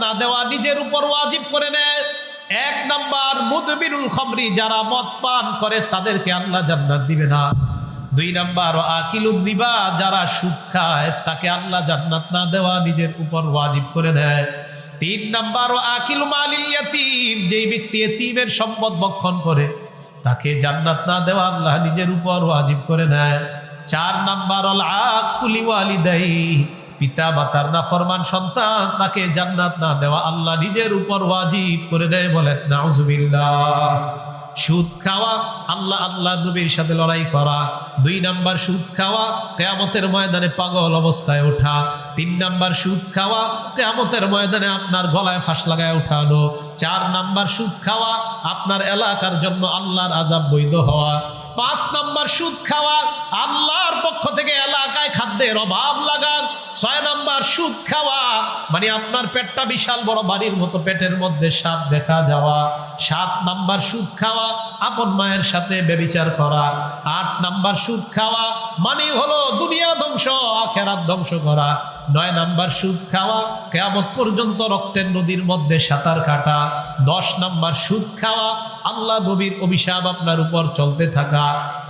না দেওয়া নিজের উপর ওয়াজিব করে নেয়। 1 নাম্বার মুদবিরুল খামরি, যারা মদ পান করে তাদেরকে আল্লাহ জান্নাত দিবে না। 2 নাম্বার আকিলুর রিবা, যারা সুদ খায় তাকে আল্লাহ জান্নাত না দেওয়া নিজের উপর ওয়াজিব করে নেয়। 3 নাম্বার আকিলু মালিল ইয়াতীম, যেই ব্যক্তি এতিমের সম্পদ ভক্ষণ করে তাকে জান্নাত না দেওয়া আল্লাহ নিজের উপর ওয়াজিব করে নেয়। 4 নাম্বার আল আকুলি ওয়ালিদাই, পিতা মাতার নাফরমান সন্তান তাকে জান্নাত না দেওয়া আল্লাহ নিজের উপর ওয়াজিব করে নেয়। বলেন নাউজুবিল্লাহ। সুদ খাওয়া, আল্লাহ নবীর সাথে লড়াই করা। 2 নাম্বার সুদ খাওয়া, কিয়ামতের ময়দানে পাগল অবস্থায় ওঠা। 3 নাম্বার সুদ খাওয়া, কিয়ামতের ময়দানে আপনার গলায় ফাঁস লাগায় উঠানো। 4 নাম্বার সুদ খাওয়া, আপনার এলাকার জন্য আল্লাহর আযাব বৈধ হওয়া। 5 নাম্বার সুদ খাওয়া, আল্লাহর পক্ষ থেকে এলাকায় খাদ্যের অভাব লাগান। 6 নাম্বার সুদ খাওয়া মানে আপনার পেটটা বিশাল বড় বাড়ির মতো, পেটের মধ্যে সাপ দেখা যাওয়া। 7 নাম্বার সুদ খাওয়া, আপন মায়ের সাথে ব্যভিচার করা। 8 নাম্বার সুদ খাওয়া মানে হলো দুনিয়া ধ্বংস, আখিরাত ধ্বংস করা। 9 নাম্বার সুদ খাওয়া, কিয়ামত পর্যন্ত রক্তের নদীর মধ্যে সাঁতার কাটা। 10 নাম্বার সুদ খাওয়া, আল্লাহ নবীর অভিশাপ আপনার উপর চলতে থাকা।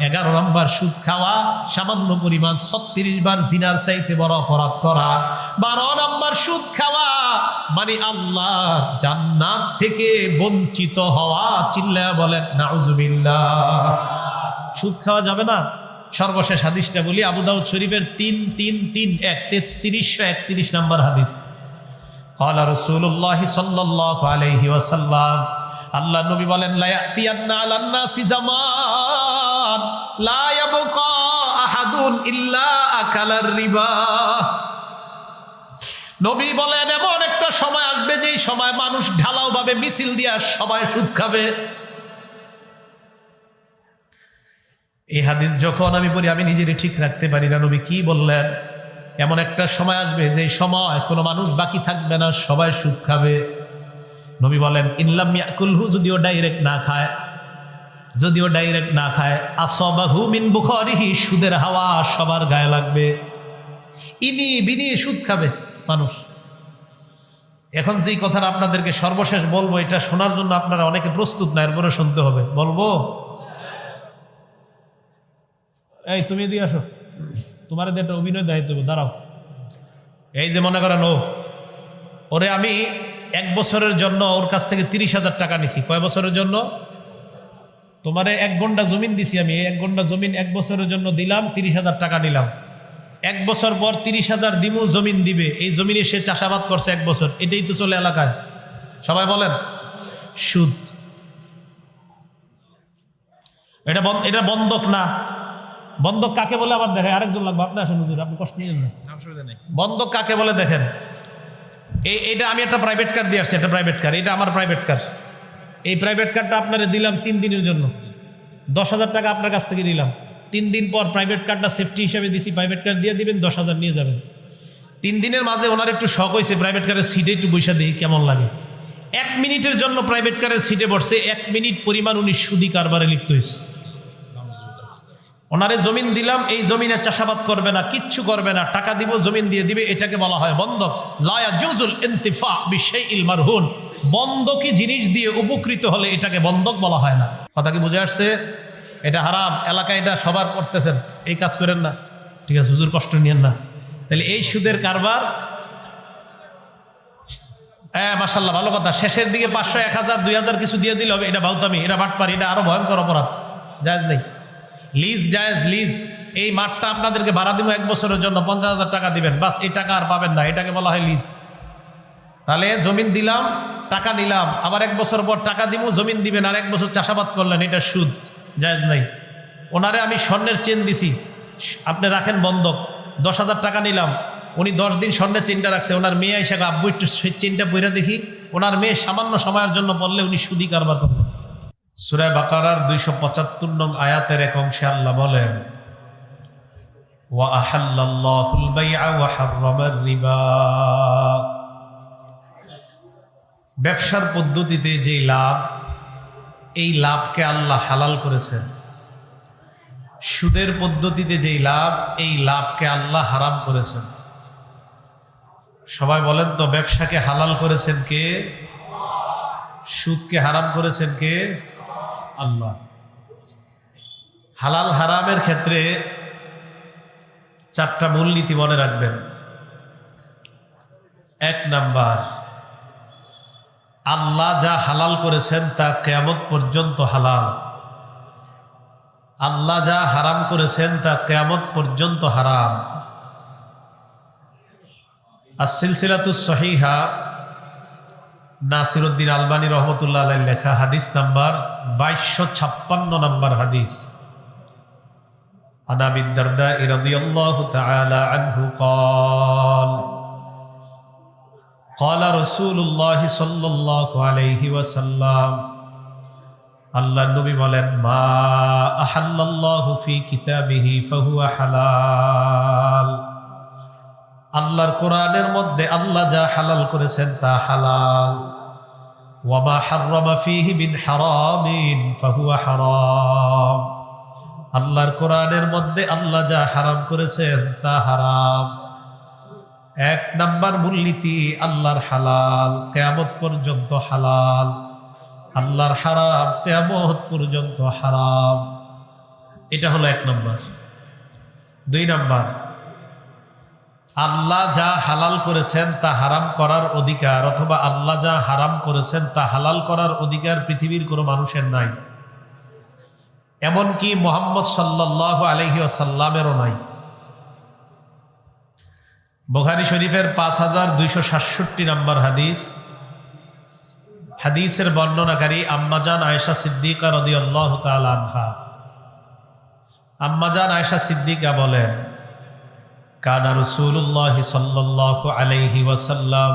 11 নাম্বার সুদ খাওয়া, সামান্য পরিমাণ 36 বার জিনার চাইতে বড় অপরাধ করা। 12 নাম্বার সুদ খাওয়া মানে আল্লাহ জান্নাত থেকে বঞ্চিত হওয়া। চিল্লায়া বলেন নাউজুবিল্লাহ। সুদ খাওয়া যাবে না। সর্বশেষ হাদিসটা বলি, আবু দাউদ শরীফের 3331 নাম্বার হাদিস। ক্বালা রাসূলুল্লাহ সাল্লাল্লাহু আলাইহি ওয়াসাল্লাম, আল্লাহ নবী বলেন, লা ইয়াতিয়ান্না আলান নাসি জামান লা ইয়াবকা আহাদুন ইল্লা আকালার রিবা। নবী বলেন, এমন একটা সময় আসবে যেই সময় মানুষ ঢালাও ভাবে মিছিল দিয়া সবাই সুদ খাবে। এই হাদিস যখন আমি পড়ি আমি নিজেরই ঠিক রাখতে পারি না। নবী কি বললেন? এমন একটা সময় আসবে যে সময় কোনো মানুষ বাকি থাকবে না, সবাই সুদ খাবে। নবী বলেন, ইল্লাম ইয়াকুলহু, যদিও ডাইরেক্ট না খায়, আসাবাহু মিন বুখারিহি, সুদের হাওয়া সবার গায়ে লাগবে। ইনি বিনি সুদ খাবে মানুষ। এখন যেই কথাটা আপনাদেরকে সর্বশেষ বলবো, এটা শোনার জন্য আপনারা অনেকে প্রস্তুত না, এরপরে শুনতে হবে। বলবো? এই তুমি দিয়ে আসো, তোমার একটা অভিনয় দায়িত্ব, দাঁড়াও। এই যে মনে করেন ওরে আমি 1 বছরের জন্য ওর কাছ থেকে 30,000 টাকা নিছি। কয় বছরের জন্য? তোমারে 1 গন্ডা জমিন দিছি আমি। এই 1 গন্ডা জমিন 1 বছরের জন্য দিলাম, 30,000 টাকা নিলাম। 1 বছর পর 30,000 দিমু, জমিন দিবে। এই জমিনে সে চাষাবাদ করছে 1 বছর। এটাই তো চলে এলাকায়। সবাই বলেন সুদ। এটা বন্ধক না। বন্ধক কাকে বলে আবার দেখেন, আরেকজন লাগবে। আপনি আসেন হুজুর, আপনি কষ্ট নিয়েন না। বন্ধক কাকে বলে দেখেন। এইটা আমি একটা প্রাইভেট কার দিয়ে আসছি, একটা প্রাইভেট কার। এটা আমার প্রাইভেট কার। এই প্রাইভেট কারটা আপনারা দিলাম 3 দিনের জন্য। 10,000 টাকা আপনার কাছ থেকে নিলাম। 3 দিন পর প্রাইভেট কারটা সেফটি হিসাবে দিছি, প্রাইভেট কার দিয়ে দিবেন, 10,000 নিয়ে যাবেন। 3 দিনের মাঝে ওনার একটু শখ হয়েছে, প্রাইভেট কারের সিটে একটু বৈশা দিই কেমন লাগে। 1 মিনিটের জন্য প্রাইভেট কারের সিটে বসছে, 1 মিনিট পরিমাণ উনি সুদি কারবারে লিপ্ত হয়েছে। ওনারে জমিন দিলাম, এই জমিনে চাষাবাদ করবে না, কিচ্ছু করবে না, টাকা দিব, জমিন দিয়ে দিবে। এটাকে বলা হয় বন্ধক। লা ইয়াজুজুল ইনতিফা বিশাইইল মারহুন। বন্ধকি জিনিস দিয়ে উপকৃত হলে এটাকে বন্ধক বলা হয় না। কথা কি বুঝে আসছে? এটা হারাম। এলাকায় এটা সবার করতেছেন, এই কাজ করেন না। ঠিক আছে হুজুর, কষ্ট নিয়েন না। তাহলে এই সুদের কারবার, হ্যাঁ মাশাআল্লাহ, ভালো কথা। শেষের দিকে 500, 1000, 2000 কিছু দিয়ে দিলে হবে। এটা বাউতামি, এটা বাটপারি, এটা আরো ভয়ঙ্কর অপরাধ। জায়েজ নেই। লিজ জায়েজ। লিজ, এই মাঠটা আপনাদেরকে ভাড়া দিব 1 বছরের জন্য, 50,000 টাকা দিবেন, বাস। এই টাকা আর পাবেন না, এটাকে বলা হয় লিজ। তাহলে জমিন দিলাম, টাকা নিলাম, আবার 1 বছর পর টাকা দিব, জমিন দিবেন, আর 1 বছর চাষাবাদ করলেন, এটা সুদ। জায়েজ নাই। ওনারে আমি স্বর্ণের চেন দিছি, আপনি রাখেন বন্ধক। 10,000 টাকা নিলাম, উনি 10 দিন স্বর্ণের চেনটা রাখছে। ওনার মেয়ে এসে, আব্বু একটু চেনটা পইরা দেখি। ওনার মেয়ে সামান্য সময়ের জন্য বললে উনি সুদি কারবার করবেন। সূরা বাকারার 275 নং আয়াতের এক অংশে আল্লাহ বলেন, ওয়া আহাল্লাল্লাহুল বাইআ ওয়া হাররামার রিবা। ব্যবসার পদ্ধতিতে যে লাভ, এই লাভকে আল্লাহ হালাল করেছেন। সুদের পদ্ধতিতে যেই লাভ, এই লাভকে আল্লাহ হারাম করেছেন। সবাই বলেন তো, ব্যবসাকে হালাল করেছেন কে? সুদকে হারাম করেছেন কে? আল্লাহ। হালাল হারামের ক্ষেত্রে চারটা মূলনীতি মনে রাখবেন। এক নাম্বার, আল্লাহ যা হালাল করেছেন তা কিয়ামত পর্যন্ত হালাল। আল্লাহ যা হারাম করেছেন তা কিয়ামত পর্যন্ত হারাম। as-silsilatus sahiha নাসিরউদ্দিন আলবানী রহমতুল্লাহ আলাইহির লেখা, হাদিস নাম্বার 2256 নাম্বার হাদিস। আন আবি দারদা রাদিয়াল্লাহু তাআলা আনহু قال قال رسول الله صلى الله عليه وسلم, আল্লাহ নবী বলেন, মা আহাল্লাল্লাহু ফি কিতাবিহি ফাহুয়া হালাল। আল্লাহর কোরআনের মধ্যে আল্লাহ যা হালাল করেছেন তা হালাল। ওয়া মা হাররামা ফীহি মিন হারামিন ফাহুয়া হারাম। আল্লাহর কোরআনের মধ্যে আল্লাহ যা হারাম করেছেন তা হারাম। এক নাম্বার মূলনীতি, আল্লাহর হালাল কিয়ামত পর্যন্ত হালাল, আল্লাহর হারাম কিয়ামত পর্যন্ত হারাম। এটা হলো এক নাম্বার। দুই নাম্বার, আল্লাহ যা হালাল করেছেন তা হারাম করার অধিকার, অথবা আল্লাহ যা হারাম করেছেন তা হালাল করার অধিকার পৃথিবীর কোনো মানুষের নাই, এমনকি মুহাম্মদ সাল্লাল্লাহু আলাইহি ওয়াসাল্লামেরও নাই। বুখারী শরীফের 5267 নম্বর হাদিস। হাদিসের বর্ণনাকারী আম্মাজান আয়েশা সিদ্দিকা রাদিয়াল্লাহু তাআলা আনহা। আম্মাজান আয়েশা সিদ্দিকা বলেন, কানা রাসূলুল্লাহ সাল্লাল্লাহু আলাইহি ওয়াসাল্লাম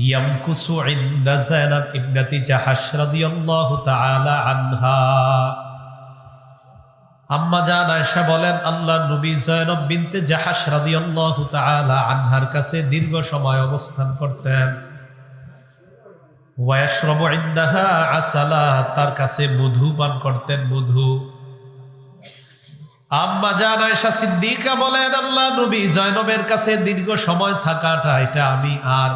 ইয়ামকুসু ইনদা যায়নাব ইবনাতি জাহাশ রাদিয়াল্লাহু তাআলা আনহা। আম্মাজান আয়েশা বলেন, আল্লাহর নবী যায়নব বিনতে জাহাশ রাদিয়াল্লাহু তাআলা আনহার কাছে দীর্ঘ সময় অবস্থান করতেন। ওয়া ইয়াশরাবু ইনদাহা আসালা, তার কাছে মধু পান করতেন, মধু। আম্মাজান আয়েশা সিদ্দিকা বলেন, আল্লাহর নবী যায়নবের কাছে দীর্ঘ সময় থাকাটা, এটা আমি আর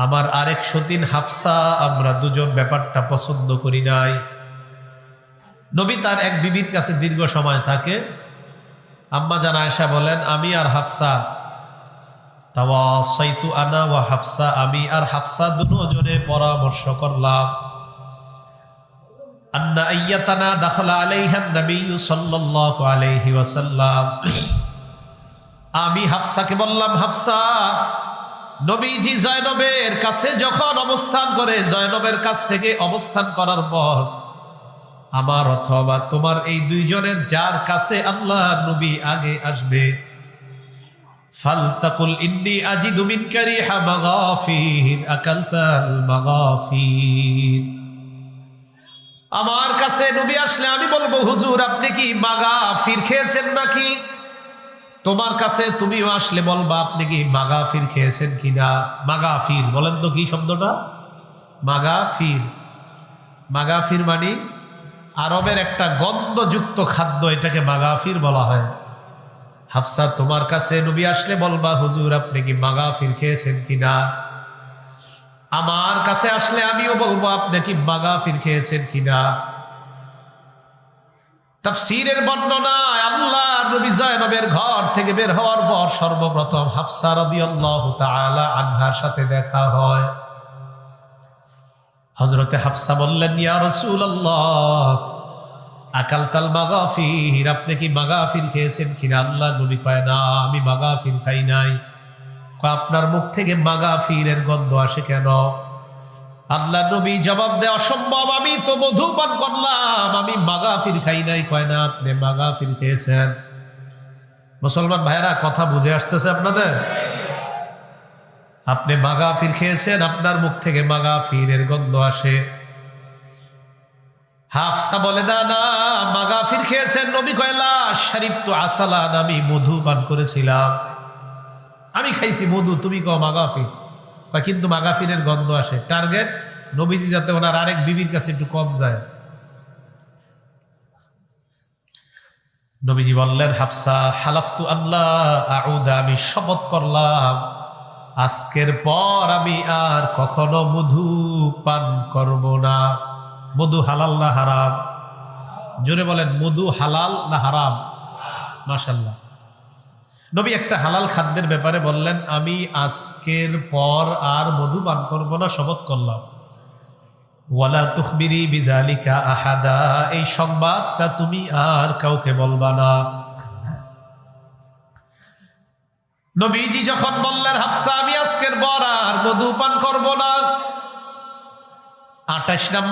আমার আরেক সতীন হাফসা, আমরা দুজন ব্যাপারটা পছন্দ করি নাই। নবী তার এক বিবির কাছে দীর্ঘ সময় থাকে। আম্মাজান আয়েশা বলেন, আমি আর হাফসা, তাওয়াসাইতু আনা ওয়া হাফসা, আমি আর হাফসা দুজনে পরামর্শ করলাম, আন্না আইয়াতানা দাখালা আলাইহা নবী সাল্লাল্লাহু আলাইহি ওয়াসাল্লাম। আমি হাফসাকে বললাম, হাফসা, নবীজি যায়নবের কাছে যখন অবস্থান করে, যায়নবের কাছ থেকে অবস্থান করার পর আমার অথবা তোমার এই দুইজনের যার কাছে আল্লাহর নবী আগে আসবে, ফালতাকুল ইন্নী আজিদু মিনকা রিহা মাগাফির আকালতাল মাগাফির। আমার কাছে নবী আসলে আমি বলবো, হুজুর আপনি কি মাগাফির খেয়েছেন নাকি? তোমার কাছে তুমিও আসলে বলবা, আপনি কি মাগাফির খেয়েছেন কিনা? মাগাফির বলেন তো কি শব্দটা? মাগাফির, মাগাফির মানে আরবের একটা গন্ধযুক্ত খাদ্য, এটাকে মাগাফির বলা হয়। হাফসা, তোমার কাছে নবী আসলে বলবা, হুজুর আপনি কি মাগাফির খেয়েছেন কিনা? আমার কাছে আসলে আমিও বলবো, আপনি কি মাগাফির খেয়েছেন কিনা? তাফসীরের বর্ণনায় আল্লাহর নবী যায়নবের ঘর থেকে বের হওয়ার পর সর্বপ্রথম হাফসা রাদিয়াল্লাহু তাআলা আনহার সাথে দেখা হয়। হযরতে হাফসা বললেন, ইয়া রাসূলুল্লাহ আকালতাল মাগাফির, আপনি কি মাগাফির খেয়েছেন কিনা? আল্লাহ নবী কয়, না আমি মাগাফির খাই নাই। কয়, আপনার মুখ থেকে মাগাফিরের গন্ধ আসে কেন? আল্লাহ নবী জবাব দেয়, অসম্ভব, আমি তো মধু পান করলাম, আমি মাগাফির খাই নাই। কয় না, আপনি মাগাফির খেয়েছেন। মুসলমান ভাইরা, কথা বুঝে আসতেছে আপনাদের? আপনি মাগাফির খেয়েছেন, আপনার মুখ থেকে মাগাফিরের গন্ধ আসে। হাফসা বলে, না না মাগাফির খেয়েছেন। নবী কয়, লা শারিবতু আসালান, আমি মধু পান করেছিলাম, আমি খাইছি মধু, তুমি কও মাগাফির। কিন্তু মাগাফিরের গন্ধ আসে। টার্গেট নবীজি যাতে ওনার আরেক বিবির কাছে একটু কম যায়। নবীজি বললেন, হাফসা, হালাফতু আল্লাহ আউদা, আমি শপথ করলাম আজকের পর আমি আর কখনো মধু পান করব না। মধু হালাল না হারাম? জোরে বলেন, মধু হালাল না হারাম? মাশাআল্লাহ। নবী একটা হালাল খাদ্যের ব্যাপারে বললেন, আমি আজকের পর আর মধু পান করব না, শপথ করলাম। ওয়ালা তুখবিরি বিযালিকা আহাদা, এই সংবাদটা তুমি আর কাউকে বলবা না। নবীজি যখন বললেন, হাফসা, আমি আজকের পর আর মধু পান করব না, 28 নম্বর